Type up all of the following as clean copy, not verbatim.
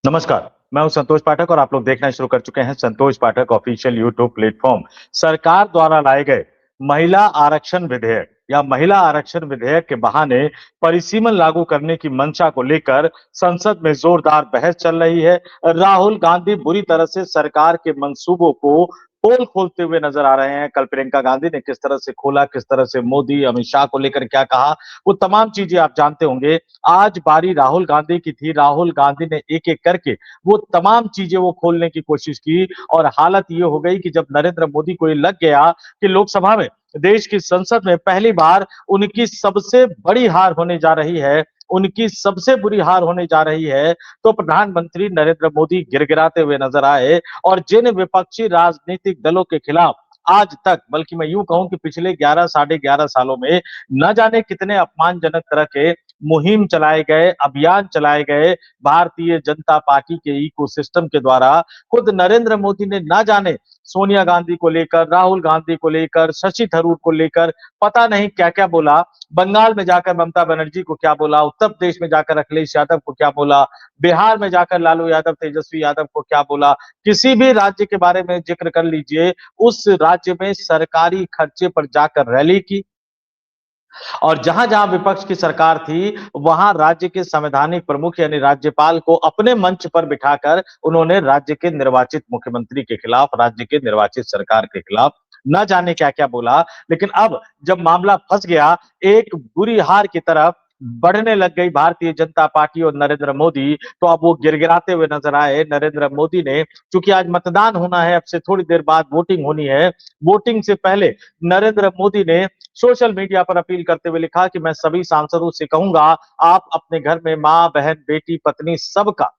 नमस्कार, मैं हूं संतोष पाठक और आप लोग देखना शुरू कर चुके हैं संतोष पाठक ऑफिशियल यूट्यूब प्लेटफॉर्म। सरकार द्वारा लाए गए महिला आरक्षण विधेयक या महिला आरक्षण विधेयक के बहाने परिसीमन लागू करने की मंशा को लेकर संसद में जोरदार बहस चल रही है। राहुल गांधी बुरी तरह से सरकार के मंसूबों को पोल खोलते हुए नजर आ रहे हैं। कल प्रियंका गांधी ने किस तरह से खोला, किस तरह से मोदी अमित शाह को लेकर क्या कहा, वो तमाम चीजें आप जानते होंगे। आज बारी राहुल गांधी की थी। राहुल गांधी ने एक एक करके वो तमाम चीजें वो खोलने की कोशिश की और हालत ये हो गई कि जब नरेंद्र मोदी को ये लग गया कि लोकसभा में, देश की संसद में पहली बार उनकी सबसे बड़ी हार होने जा रही है, उनकी सबसे बुरी हार होने जा रही है, तो प्रधानमंत्री नरेंद्र मोदी गिड़गिड़ाते हुए नजर आए और जिन विपक्षी राजनीतिक दलों के खिलाफ आज तक, बल्कि मैं यूं कहूं कि पिछले 11 साढ़े 11 सालों में न जाने कितने अपमानजनक तरह के मुहिम चलाए गए, अभियान चलाए गए भारतीय जनता पार्टी के इकोसिस्टम के द्वारा। खुद नरेंद्र मोदी ने ना जाने सोनिया गांधी को लेकर, राहुल गांधी को लेकर, शशि थरूर को लेकर पता नहीं क्या-क्या बोला। बंगाल में जाकर ममता बनर्जी को क्या बोला, उत्तर प्रदेश में जाकर अखिलेश यादव को क्या बोला, बिहार में जाकर लालू यादव, तेजस्वी यादव को क्या बोला। किसी भी राज्य के बारे में जिक्र कर लीजिए, उस राज्य में सरकारी खर्चे पर जाकर रैली की और जहां-जहां विपक्ष की सरकार थी, वहां राज्य के संवैधानिक प्रमुख यानी राज्यपाल को अपने मंच पर बिठाकर उन्होंने राज्य के निर्वाचित मुख्यमंत्री के खिलाफ, राज्य के निर्वाचित सरकार के खिलाफ न जाने क्या-क्या बोला। लेकिन अब जब मामला फंस गया, एक बुरी हार की तरफ बढ़ने लग गई भारतीय जनता पार्टी और नरेंद्र मोदी, तो अब वो गिड़गिड़ाते हुए नजर आए। नरेंद्र मोदी ने, चूंकि आज मतदान होना है, अब से थोड़ी देर बाद वोटिंग होनी है, वोटिंग से पहले नरेंद्र मोदी ने सोशल मीडिया पर अपील करते हुए लिखा कि मैं सभी सांसदों से कहूंगा, आप अपने घर में मां, बहन, बेटी, पत्नी सबका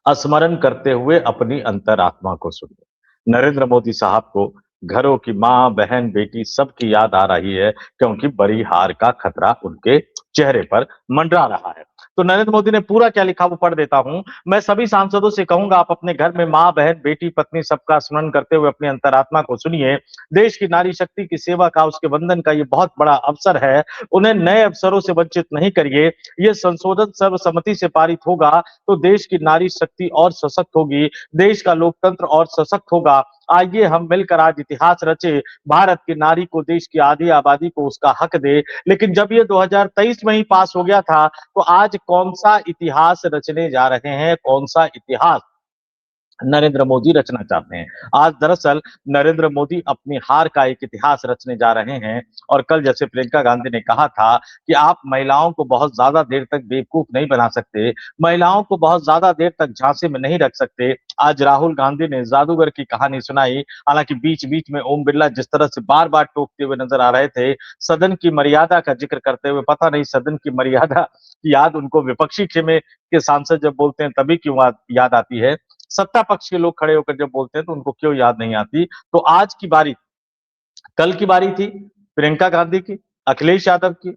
स्मरण करते हुए अपनी अंतरात्मा को सुनिए। नरेंद्र मोदी साहब को घरों की मां, बहन, बेटी सबकी याद आ रही है क्योंकि बड़ी हार का खतरा उनके चेहरे पर मंडरा रहा है। तो नरेंद्र मोदी ने पूरा क्या लिखा वो पढ़ देता हूं। मैं सभी सांसदों से कहूंगा, आप अपने घर में मां, बहन, बेटी, पत्नी सबका स्मरण करते हुए अपनी अंतरात्मा को सुनिए। देश की नारी शक्ति की सेवा का, उसके वंदन का ये बहुत बड़ा अवसर है। उन्हें नए अवसरों से वंचित नहीं करिए। ये संशोधन सर्वसम्मति से पारित होगा तो देश की नारी शक्ति और सशक्त होगी, देश का लोकतंत्र और सशक्त होगा। आइए हम मिलकर आज इतिहास रचे, भारत की नारी को, देश की आधी आबादी को उसका हक दे। लेकिन जब ये 2023 में ही पास हो गया था, तो आज कौन सा इतिहास रचने जा रहे हैं, कौन सा इतिहास नरेंद्र मोदी रचना चाहते हैं। आज दरअसल नरेंद्र मोदी अपनी हार का एक इतिहास रचने जा रहे हैं और कल जैसे प्रियंका गांधी ने कहा था कि आप महिलाओं को बहुत ज्यादा देर तक बेवकूफ नहीं बना सकते, महिलाओं को बहुत ज्यादा देर तक झांसे में नहीं रख सकते। आज राहुल गांधी ने जादूगर की कहानी सुनाई। हालांकि बीच-बीच में ओम बिरला जिस तरह से बार-बार टोकते हुए नजर आ रहे थे, सदन की मर्यादा का जिक्र करते हुए, पता नहीं सदन की मर्यादा की याद उनको विपक्षी खेमे के सांसद जब बोलते हैं तभी क्यों याद आती है। सत्ता पक्ष के लोग खड़े होकर जब बोलते हैं तो उनको क्यों याद नहीं आती। तो आज की बारी, कल की बारी थी प्रियंका गांधी की, अखिलेश यादव की,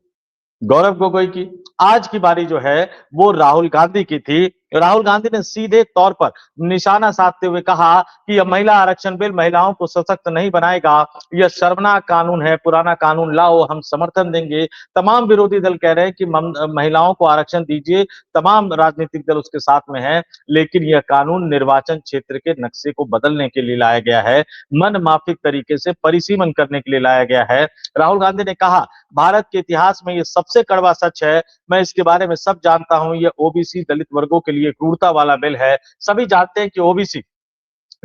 गौरव गोगोई की। आज की बारी जो है वो राहुल गांधी की थी। राहुल गांधी ने सीधे तौर पर निशाना साधते हुए कहा कि यह महिला आरक्षण बिल महिलाओं को सशक्त नहीं बनाएगा, यह शर्मनाक कानून है, पुराना कानून लाओ, हम समर्थन देंगे। तमाम विरोधी दल कह रहे हैं कि महिलाओं को आरक्षण दीजिए, तमाम राजनीतिक दल उसके साथ में है, लेकिन यह कानून निर्वाचन क्षेत्र के नक्शे को बदलने के लिए लाया गया है, मन माफिक तरीके से परिसीमन करने के लिए लाया गया है। राहुल गांधी ने कहा, भारत के इतिहास में यह सबसे कड़वा सच है, मैं इसके बारे में सब जानता हूं, यह ओबीसी दलित वर्गों के लिए क्रूरता वाला बिल है। सभी जानते हैं कि ओबीसी,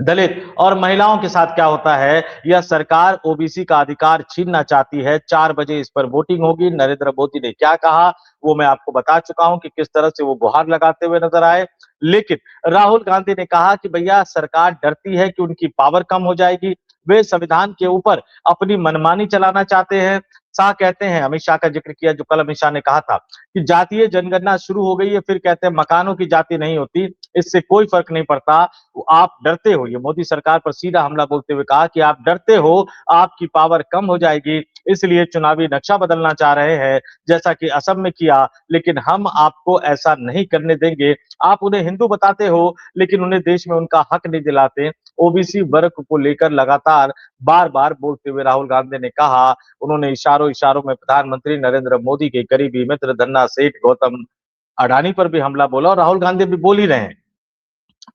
दलित और महिलाओं के साथ क्या होता है। यह सरकार ओबीसी का अधिकार छीनना चाहती है। 4 बजे इस पर वोटिंग होगी। नरेंद्र मोदी ने क्या कहा वो मैं आपको बता चुका हूं कि किस तरह से वो गुहार लगाते हुए नजर आए। लेकिन राहुल गांधी ने कहा कि भैया सरकार डरती है कि उनकी पावर कम हो जाएगी, वे संविधान के ऊपर अपनी मनमानी चलाना चाहते हैं। शाह कहते हैं, अमित शाह का जिक्र किया, जो कल अमित शाह ने कहा था कि जातीय जनगणना शुरू हो गई है, फिर कहते हैं मकानों की जाति नहीं होती, इससे कोई फर्क नहीं पड़ता। आप डरते हो, ये मोदी सरकार पर सीधा हमला बोलते हुए कहा कि आप डरते हो, आपकी पावर कम हो जाएगी, इसलिए चुनावी नक्शा बदलना चाह रहे हैं, जैसा कि असम में किया, लेकिन हम आपको ऐसा नहीं करने देंगे। आप उन्हें हिंदू बताते हो, लेकिन उन्हें देश में उनका हक नहीं दिलाते। ओबीसी वर्ग को लेकर लगातार बार-बार बोलते हुए राहुल गांधी ने कहा, उन्होंने इशारों-इशारों में प्रधानमंत्री नरेंद्र मोदी के करीबी मित्र धन्ना सेठ गौतम अडानी पर भी हमला बोला और राहुल गांधी भी बोल ही रहे हैं।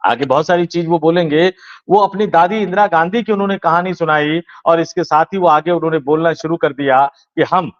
आगे बहुत सारी चीज वो बोलेंगे। वो अपनी दादी इंदिरा गांधी की उन्होंने कहानी सुनाई और इसके साथ ही वो आगे उन्होंने बोलना शुरू कर दिया कि हम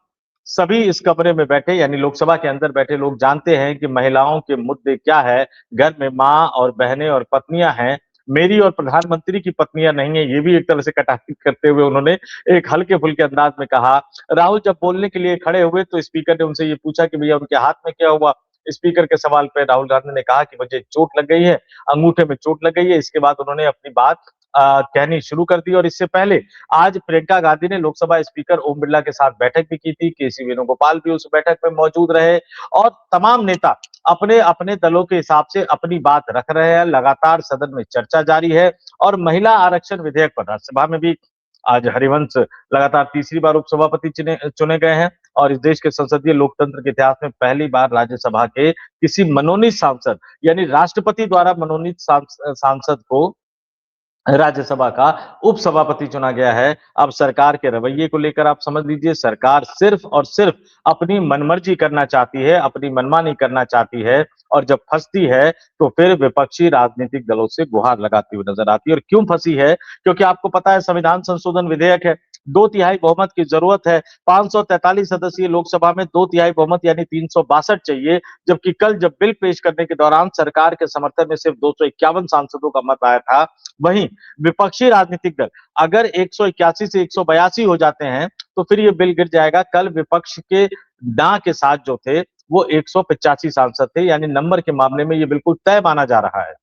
सभी इस कमरे में बैठे यानी लोकसभा के अंदर बैठे लोग जानते हैं कि महिलाओं के मुद्दे क्या है। घर में माँ और बहनें और पत्नियां हैं। मेरी और प्रधानमंत्री की पत्नियां नहीं है, ये भी एक तरह से कटाक्ष करते हुए उन्होंने एक हल्के फुल्के अंदाज में कहा। राहुल जब बोलने के लिए खड़े हुए तो स्पीकर ने उनसे ये पूछा कि भैया उनके हाथ में क्या हुआ। स्पीकर के सवाल पे राहुल गांधी ने कहा कि मुझे चोट लग गई है, अंगूठे में चोट लग गई है। इसके बाद उन्होंने अपनी बात कहनी शुरू कर दी और इससे पहले आज प्रियंका गांधी ने लोकसभा स्पीकर ओम बिरला के साथ बैठक भी की थी। केसी वेणुगोपाल भी उस बैठक में मौजूद रहे और तमाम नेता अपने अपने दलों के हिसाब से अपनी बात रख रहे हैं। लगातार सदन में चर्चा जारी है और महिला आरक्षण विधेयक पर राज्यसभा में भी आज हरिवंश लगातार तीसरी बार उपसभापति चुने गए हैं और इस देश के संसदीय लोकतंत्र के इतिहास में पहली बार राज्यसभा के किसी मनोनीत सांसद यानी राष्ट्रपति द्वारा मनोनीत सांसद को राज्यसभा का उपसभापति चुना गया है। अब सरकार के रवैये को लेकर आप समझ लीजिए, सरकार सिर्फ और सिर्फ अपनी मनमर्जी करना चाहती है, अपनी मनमानी करना चाहती है और जब फंसती है तो फिर विपक्षी राजनीतिक दलों से गुहार लगाती हुई नजर आती है। और क्यों फंसी है? क्योंकि आपको पता है संविधान संशोधन विधेयक है, 2/3 बहुमत की जरूरत है। 543 सदस्यीय लोकसभा में 2/3 बहुमत यानी 362 चाहिए, जबकि कल जब बिल पेश करने के दौरान सरकार के समर्थन में सिर्फ 251 सांसदों का मत आया था। वहीं विपक्षी राजनीतिक दल अगर 181 से 182 हो जाते हैं तो फिर ये बिल गिर जाएगा। कल विपक्ष के ना के साथ जो थे वो 185 सांसद थे, यानी नंबर के मामले में ये बिल्कुल तय माना जा रहा है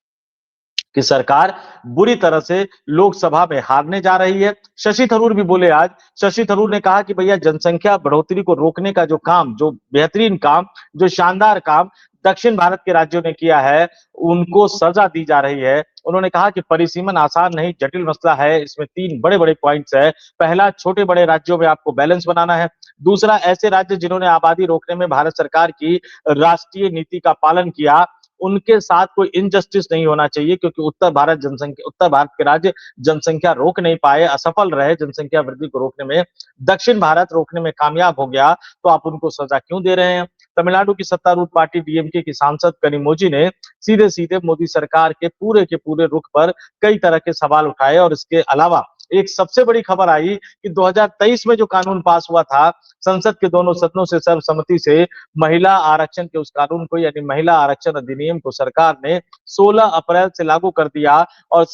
कि सरकार बुरी तरह से लोकसभा में हारने जा रही है। शशि थरूर भी बोले आज। शशि थरूर ने कहा कि भैया जनसंख्या बढ़ोतरी को रोकने का जो काम, जो बेहतरीन काम, जो शानदार काम दक्षिण भारत के राज्यों ने किया है, उनको सजा दी जा रही है। उन्होंने कहा कि परिसीमन आसान नहीं, जटिल मसला है। इसमें 3 बड़े-बड़े पॉइंट्स है। पहला, छोटे बड़े राज्यों में आपको बैलेंस बनाना है। दूसरा, ऐसे राज्य जिन्होंने आबादी रोकने में भारत सरकार की राष्ट्रीय नीति का पालन किया, उनके साथ कोई इनजस्टिस नहीं होना चाहिए, क्योंकि उत्तर भारत के राज्य जनसंख्या रोक नहीं पाए, असफल रहे जनसंख्या वृद्धि को रोकने में। दक्षिण भारत रोकने में कामयाब हो गया, तो आप उनको सजा क्यों दे रहे हैं? तमिलनाडु की सत्तारूढ़ पार्टी डीएमके की सांसद कनिमोझी ने सीधे सीधे मोदी सरकार के पूरे रुख पर कई तरह के सवाल उठाए और इसके अलावा एक सबसे बड़ी खबर आई कि 2023 में जो कानून पास हुआ था संसद के दोनों सदनों से सर्वसम्मति से, महिला आरक्षण के उस कानून को यानी महिला आरक्षण अधिनियम को सरकार ने 16 अप्रैल से लागू कर दिया। और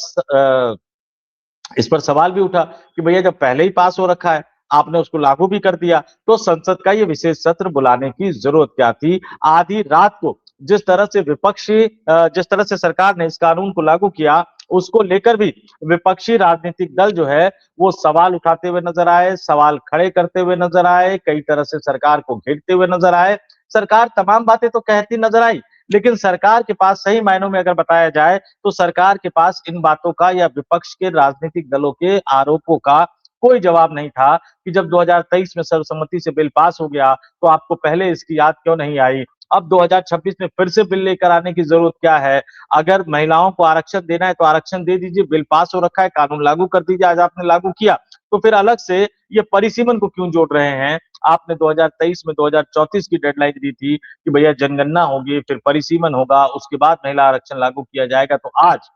इस पर सवाल भी उठा कि भैया जब पहले ही पास हो रखा है, आपने उसको लागू भी कर दिया, तो संसद का ये विशेष सत्र बुलाने की जरूरत क्या थी? आधी रात को जिस तरह से सरकार ने इस कानून को लागू किया, उसको लेकर भी विपक्षी राजनीतिक दल जो है वो सवाल उठाते हुए नजर आए, सवाल खड़े करते हुए नजर आए, कई तरह से सरकार को घेरते हुए नजर आए। सरकार तमाम बातें तो कहती नजर आई, लेकिन सरकार के पास सही मायनों में अगर बताया जाए तो सरकार के पास इन बातों का या विपक्ष के राजनीतिक दलों के आरोपों का कोई जवाब नहीं था कि जब 2023 में सर्वसम्मति से बिल पास हो गया तो आपको पहले इसकी याद क्यों नहीं आई? अब 2026 में फिर से बिल लेकर आने की जरूरत क्या है? अगर महिलाओं को आरक्षण देना है तो आरक्षण दे दीजिए, बिल पास हो रखा है, कानून लागू कर दीजिए। आज आपने लागू किया तो फिर अलग से ये परिसीमन को क्यों जोड़ रहे हैं? आपने 2023 में 2034 की डेडलाइन दी थी कि भैया जनगणना होगी, फिर परिसीमन होगा, उसके बाद महिला आरक्षण लागू किया जाएगा। तो आज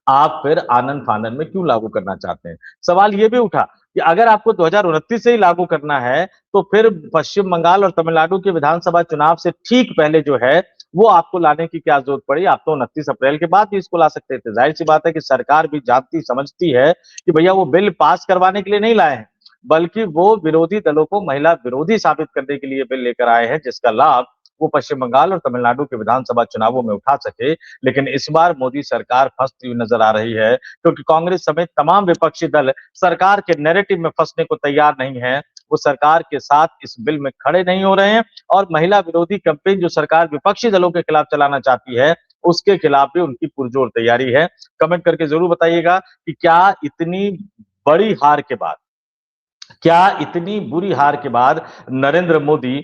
आप फिर आनन फानन में क्यों लागू करना चाहते हैं? सवाल ये भी उठा कि अगर आपको 2029 से ही लागू करना है, तो फिर पश्चिम बंगाल और तमिलनाडु के विधानसभा चुनाव से ठीक पहले जो है, वो आपको लाने की क्या जरूरत पड़ी? आप तो 29 अप्रैल के बाद भी इसको ला सकते थे। जाहिर-सी बात है कि सरकार भी जानती समझती है कि भैया वो बिल पास करवाने के लिए नहीं लाए हैं, बल्कि वो विरोधी दलों को महिला विरोधी साबित करने के लिए बिल लेकर आए हैं, जिसका लाभ वो पश्चिम बंगाल और तमिलनाडु के विधानसभा चुनावों में उठा सके। लेकिन इस बार मोदी सरकार फंसती हुई नजर आ रही है, क्योंकि कांग्रेस समेत तमाम विपक्षी दल सरकार के नैरेटिव में फंसने को तैयार नहीं है। वो सरकार के साथ इस बिल में खड़े नहीं हो रहे हैं और महिला विरोधी कैंपेन जो सरकार विपक्षी दलों के खिलाफ चलाना चाहती है, उसके खिलाफ भी उनकी पुरजोर तैयारी है। कमेंट करके जरूर बताइएगा कि बड़ी हार के बाद क्या इतनी बुरी हार के बाद नरेंद्र मोदी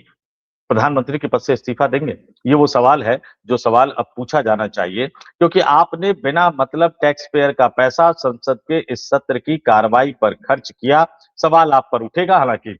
प्रधानमंत्री के पद से इस्तीफा देंगे? ये वो सवाल है जो सवाल अब पूछा जाना चाहिए, क्योंकि आपने बिना मतलब टैक्स पेयर का पैसा संसद के इस सत्र की कार्रवाई पर खर्च किया। सवाल आप पर उठेगा। हालांकि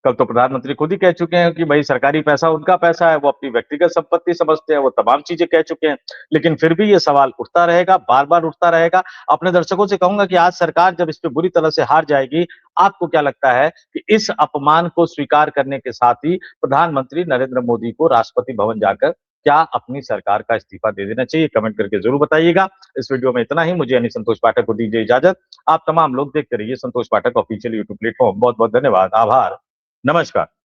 कल तो प्रधानमंत्री खुद ही कह चुके हैं कि भाई सरकारी पैसा उनका पैसा है, वो अपनी व्यक्तिगत संपत्ति समझते हैं, वो तमाम चीजें कह चुके हैं। लेकिन फिर भी ये सवाल उठता रहेगा, बार-बार उठता रहेगा। अपने दर्शकों से कहूँगा कि आज सरकार जब इस पे बुरी तरह से हार जाएगी, आपको क्या लगता है कि इस अपमान को स्वीकार करने के साथ ही प्रधानमंत्री नरेंद्र मोदी को राष्ट्रपति भवन जाकर क्या अपनी सरकार का इस्तीफा दे देना चाहिए? कमेंट करके ज़रूर बताइएगा। इस वीडियो में इतना ही। मुझे यानी संतोष पाठक को दीजिए इजाजत। आप तमाम लोग देखते रहिए संतोष पाठक ऑफिशियल यूट्यूब प्लेटफ़ॉर्म। बहुत-बहुत धन्यवाद, आभार, नमस्कार।